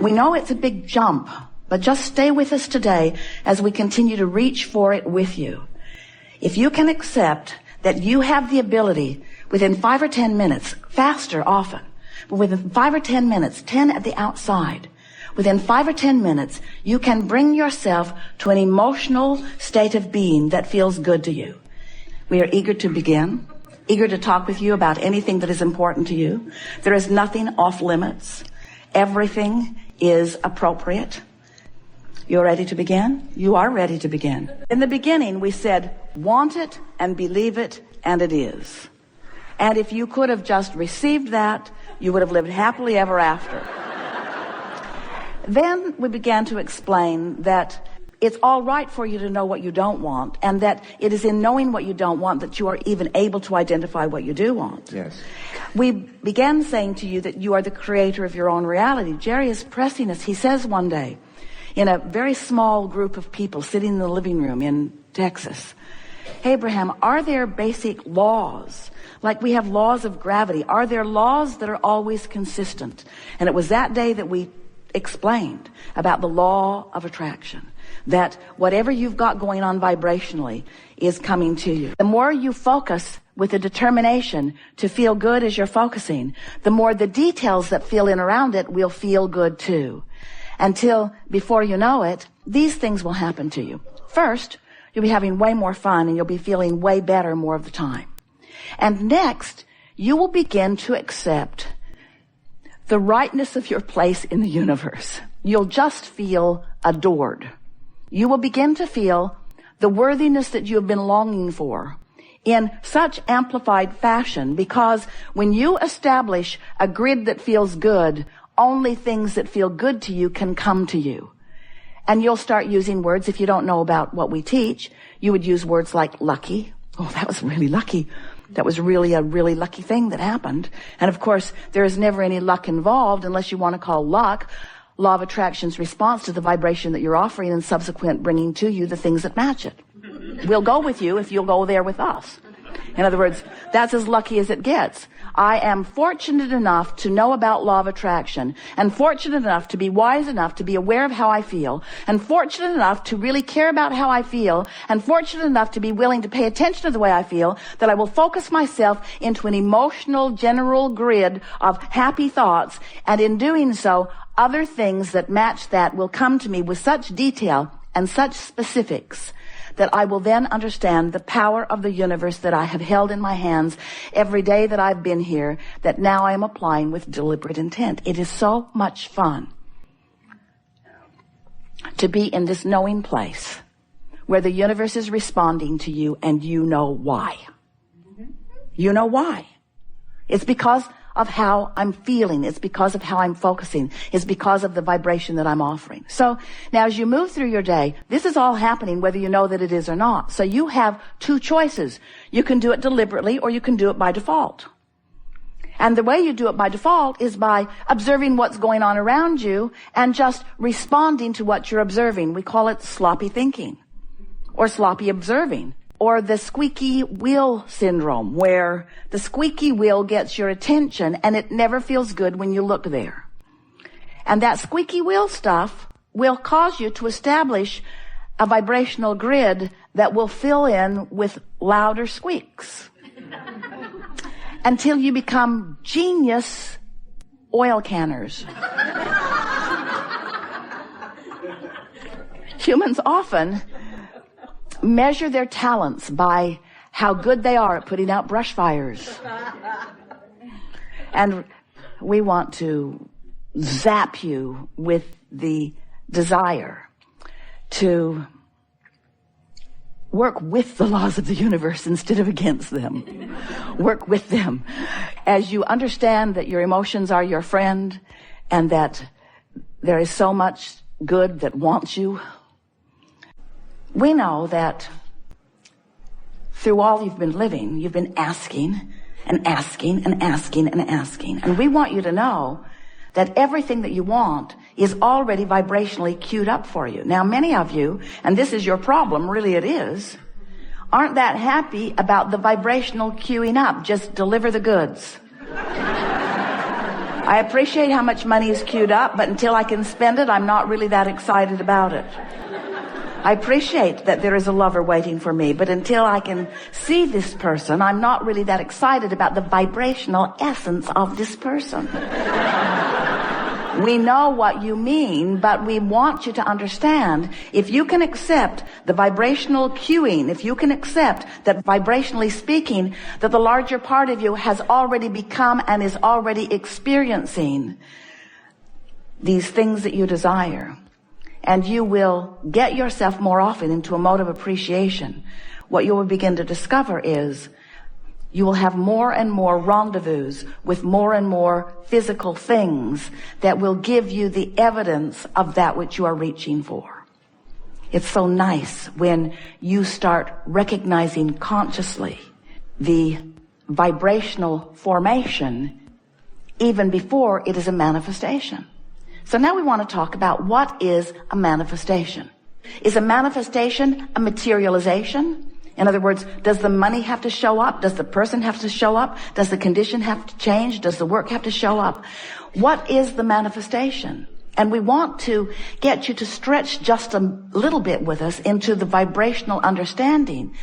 We know it's a big jump, but just stay with us today as we continue to reach for it with you. If you can accept that you have the ability within 5 or 10 minutes, faster often, but within 5 or 10 minutes, 10 at the outside, within 5 or 10 minutes, you can bring yourself to an emotional state of being that feels good to you. We are eager to begin, eager to talk with you about anything that is important to you. There is nothing off limits. Everything is appropriate. You're ready to begin? You are ready to begin. In the beginning, we said, want it and believe it, and it is. And if you could have just received that, you would have lived happily ever after. Then we began to explain that it's all right for you to know what you don't want, and that it is in knowing what you don't want that you are even able to identify what you do want. Yes. We began saying to you that you are the creator of your own reality. Jerry is pressing us. He says one day, in a very small group of people sitting in the living room in Texas, Abraham, are there basic laws? Like we have laws of gravity. Are there laws that are always consistent? And it was that day that we explained about the law of attraction, that whatever you've got going on vibrationally is coming to you. The more you focus with a determination to feel good as you're focusing, the more the details that fill in around it will feel good too. Until, before you know it, these things will happen to you. First, you'll be having way more fun and you'll be feeling way better more of the time. And next, you will begin to accept the rightness of your place in the universe. You'll just feel adored. You will begin to feel the worthiness that you have been longing for in such amplified fashion, because when you establish a grid that feels good, only things that feel good to you can come to you. And you'll start using words, if you don't know about what we teach, you would use words like lucky. Oh, that was really lucky. That was really a really lucky thing that happened. And of course, there is never any luck involved unless you want to call luck law of attraction's response to the vibration that you're offering and subsequent bringing to you the things that match it. We'll go with you if you'll go there with us. In other words, that's as lucky as it gets. I am fortunate enough to know about law of attraction, and fortunate enough to be wise enough to be aware of how I feel, and fortunate enough to really care about how I feel, and fortunate enough to be willing to pay attention to the way I feel, that I will focus myself into an emotional general grid of happy thoughts, and in doing so, other things that match that will come to me with such detail and such specifics that I will then understand the power of the universe that I have held in my hands every day that I've been here, that now I am applying with deliberate intent. It is so much fun to be in this knowing place where the universe is responding to you and you know why. You know why. It's because of how I'm feeling. It's because of how I'm focusing. It's because of the vibration that I'm offering. So now as you move through your day, this is all happening whether you know that it is or not. So you have two choices. You can do it deliberately or you can do it by default. And the way you do it by default is by observing what's going on around you and just responding to what you're observing. We call it sloppy thinking or sloppy observing. Or the squeaky wheel syndrome, where the squeaky wheel gets your attention and it never feels good when you look there. And that squeaky wheel stuff will cause you to establish a vibrational grid that will fill in with louder squeaks until you become genius oil canners. Humans often measure their talents by how good they are at putting out brush fires. And we want to zap you with the desire to work with the laws of the universe instead of against them. Work with them. As you understand that your emotions are your friend and that there is so much good that wants you, we know that through all you've been living, you've been asking and asking and asking and asking. And we want you to know that everything that you want is already vibrationally queued up for you. Now, many of you, and this is your problem, really it is, aren't that happy about the vibrational queuing up. Just deliver the goods. I appreciate how much money is queued up, but until I can spend it, I'm not really that excited about it. I appreciate that there is a lover waiting for me, but until I can see this person, I'm not really that excited about the vibrational essence of this person. We know what you mean, but we want you to understand, if you can accept the vibrational cueing, if you can accept that vibrationally speaking, that the larger part of you has already become and is already experiencing these things that you desire, and you will get yourself more often into a mode of appreciation, what you will begin to discover is you will have more and more rendezvous with more and more physical things that will give you the evidence of that which you are reaching for. It's so nice when you start recognizing consciously the vibrational formation even before it is a manifestation. So now we want to talk about what is a manifestation. Is a manifestation a materialization? In other words, does the money have to show up? Does the person have to show up? Does the condition have to change? Does the work have to show up? What is the manifestation? And we want to get you to stretch just a little bit with us into the vibrational understanding,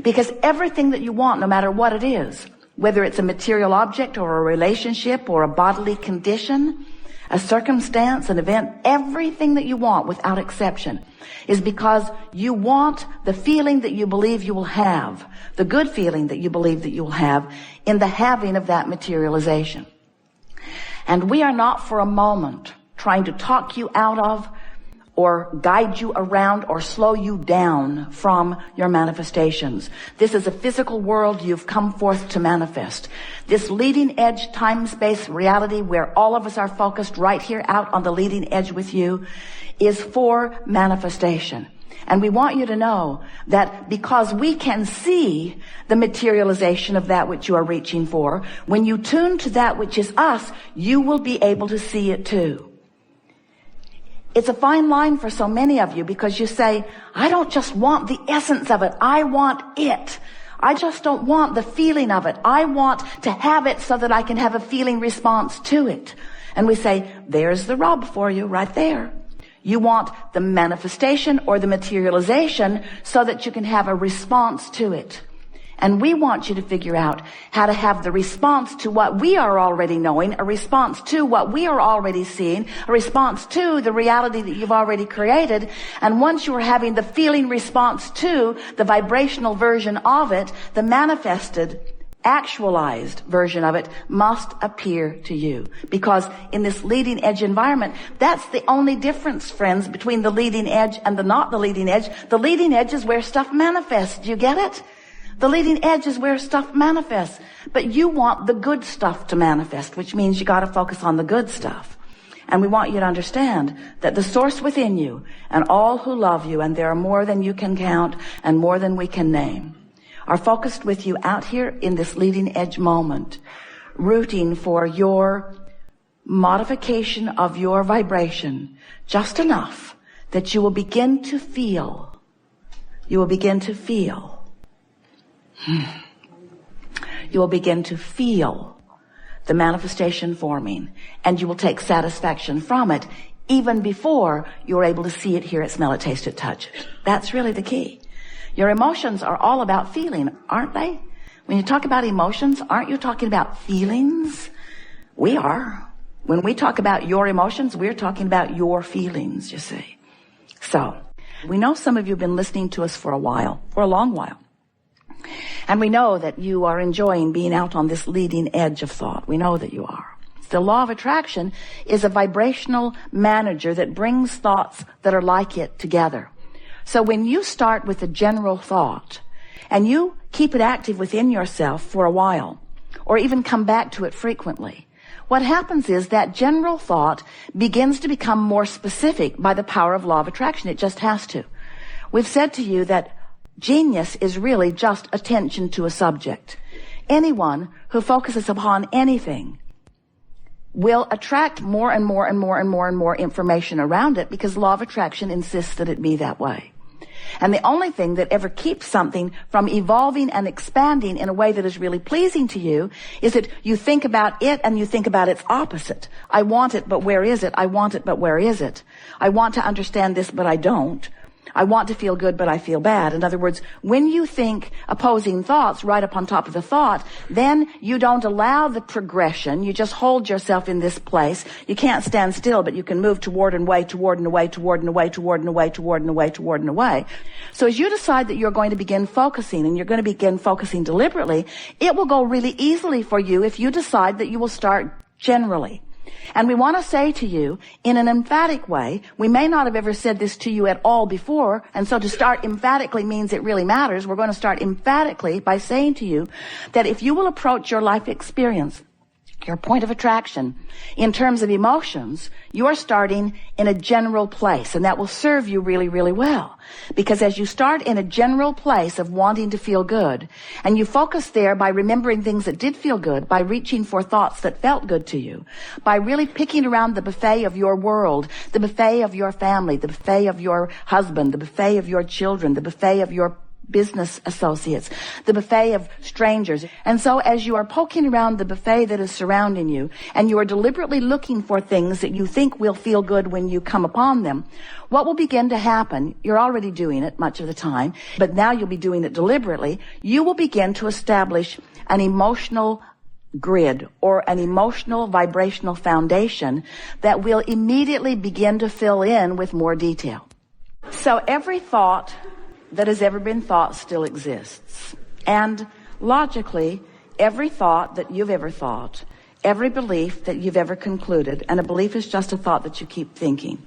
because everything that you want, no matter what it is, whether it's a material object or a relationship or a bodily condition, a circumstance, an event, everything that you want without exception is because you want the feeling that you believe you will have, the good feeling that you believe that you will have in the having of that materialization. And we are not for a moment trying to talk you out of or guide you around or slow you down from your manifestations. This is a physical world you've come forth to manifest. This leading edge time-space reality where all of us are focused right here out on the leading edge with you is for manifestation. And we want you to know that because we can see the materialization of that which you are reaching for, when you tune to that which is us, you will be able to see it too. It's a fine line for so many of you because you say, I don't just want the essence of it. I want it. I just don't want the feeling of it. I want to have it so that I can have a feeling response to it. And we say, there's the rub for you right there. You want the manifestation or the materialization so that you can have a response to it. And we want you to figure out how to have the response to what we are already knowing, a response to what we are already seeing, a response to the reality that you've already created. And once you are having the feeling response to the vibrational version of it, the manifested, actualized version of it must appear to you. Because in this leading edge environment, that's the only difference, friends, between the leading edge and the not the leading edge. The leading edge is where stuff manifests. Do you get it? The leading edge is where stuff manifests. But you want the good stuff to manifest, which means you got to focus on the good stuff. And we want you to understand that the source within you and all who love you, and there are more than you can count and more than we can name, are focused with you out here in this leading edge moment, rooting for your modification of your vibration just enough that you will begin to feel, you will begin to feel the manifestation forming, and you will take satisfaction from it even before you're able to see it, hear it, smell it, taste it, touch it. That's really the key. Your emotions are all about feeling, aren't they? When you talk about emotions, aren't you talking about feelings? We are. When we talk about your emotions, we're talking about your feelings, you see. So, we know some of you have been listening to us for a while, for a long while. And we know that you are enjoying being out on this leading edge of thought. We know that you are. The law of attraction is a vibrational manager that brings thoughts that are like it together. So when you start with a general thought and you keep it active within yourself for a while, or even come back to it frequently, what happens is that general thought begins to become more specific by the power of law of attraction. It just has to. We've said to you that genius is really just attention to a subject. Anyone who focuses upon anything will attract more and more and more and more and more information around it because law of attraction insists that it be that way. And the only thing that ever keeps something from evolving and expanding in a way that is really pleasing to you is that you think about it and you think about its opposite. I want it, but where is it? I want it, but where is it? I want to understand this, but I don't. I want to feel good, but I feel bad. In other words, when you think opposing thoughts right up on top of the thought, then you don't allow the progression. You just hold yourself in this place. You can't stand still, but you can move toward and away, toward and away, toward and away, toward and away, toward and away, toward and away. So as you decide that you're going to begin focusing, and you're going to begin focusing deliberately, it will go really easily for you if you decide that you will start generally. And we want to say to you in an emphatic way, we may not have ever said this to you at all before, and so to start emphatically means it really matters. We're going to start emphatically by saying to you that if you will approach your life experience, your point of attraction, in terms of emotions, you're starting in a general place, and that will serve you really, really well. Because as you start in a general place of wanting to feel good, and you focus there by remembering things that did feel good, by reaching for thoughts that felt good to you, by really picking around the buffet of your world, the buffet of your family, the buffet of your husband, the buffet of your children, the buffet of your business associates, the buffet of strangers. And so as you are poking around the buffet that is surrounding you, and you are deliberately looking for things that you think will feel good when you come upon them, what will begin to happen, you're already doing it much of the time, but now you'll be doing it deliberately, you will begin to establish an emotional grid or an emotional vibrational foundation that will immediately begin to fill in with more detail. So every thought that has ever been thought still exists. And logically, every thought that you've ever thought, every belief that you've ever concluded, and a belief is just a thought that you keep thinking,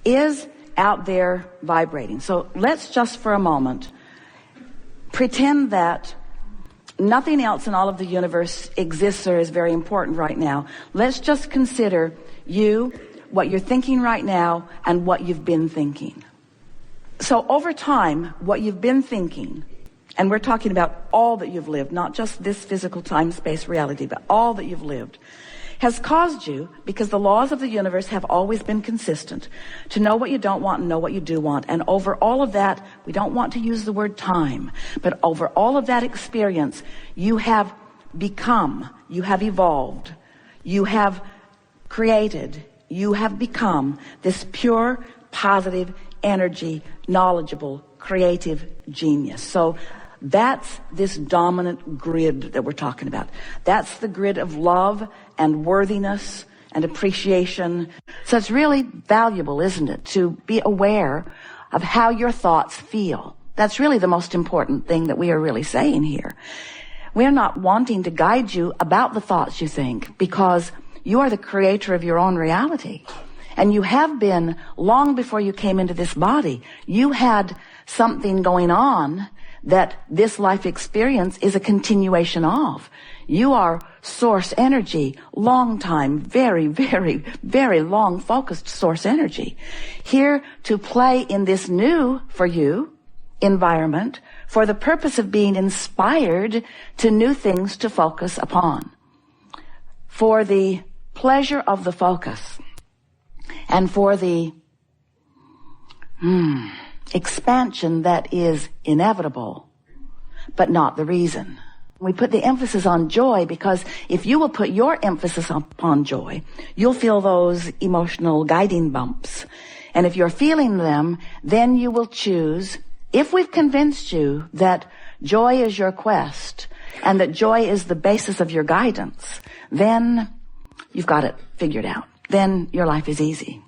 is out there vibrating. So let's just for a moment pretend that nothing else in all of the universe exists or is very important right now. Let's just consider you, what you're thinking right now, and what you've been thinking. So over time, what you've been thinking, and we're talking about all that you've lived, not just this physical time-space reality, but all that you've lived, has caused you, because the laws of the universe have always been consistent, to know what you don't want and know what you do want. And over all of that, we don't want to use the word time, but over all of that experience, you have become, you have evolved, you have created, you have become this pure, positive, energy, knowledgeable, creative genius. So that's this dominant grid that we're talking about. That's the grid of love and worthiness and appreciation. So it's really valuable, isn't it, to be aware of how your thoughts feel. That's really the most important thing that we are really saying here. We're not wanting to guide you about the thoughts you think, because you are the creator of your own reality. And you have been long before you came into this body. You had something going on that this life experience is a continuation of. You are source energy, long time, very, very, very long focused source energy, here to play in this new, for you, environment for the purpose of being inspired to new things to focus upon. For the pleasure of the focus. And for the expansion that is inevitable, but not the reason. We put the emphasis on joy because if you will put your emphasis upon joy, you'll feel those emotional guiding bumps. And if you're feeling them, then you will choose, if we've convinced you that joy is your quest and that joy is the basis of your guidance, then you've got it figured out. Then your life is easy.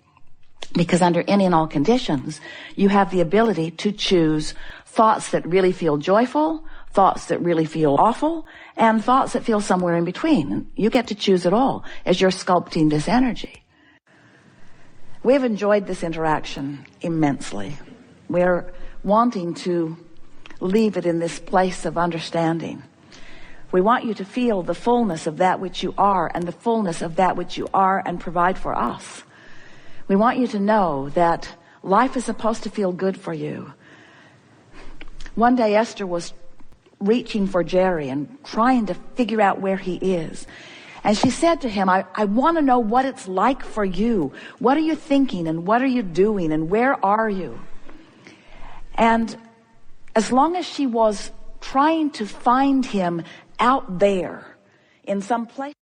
Because under any and all conditions, you have the ability to choose thoughts that really feel joyful, thoughts that really feel awful, and thoughts that feel somewhere in between. You get to choose it all as you're sculpting this energy. We've enjoyed this interaction immensely. We're wanting to leave it in this place of understanding. We want you to feel the fullness of that which you are and the fullness of that which you are and provide for us. We want you to know that life is supposed to feel good for you. One day Esther was reaching for Jerry and trying to figure out where he is. And she said to him, I want to know what it's like for you. What are you thinking and what are you doing and where are you? And as long as she was trying to find him out there in some place,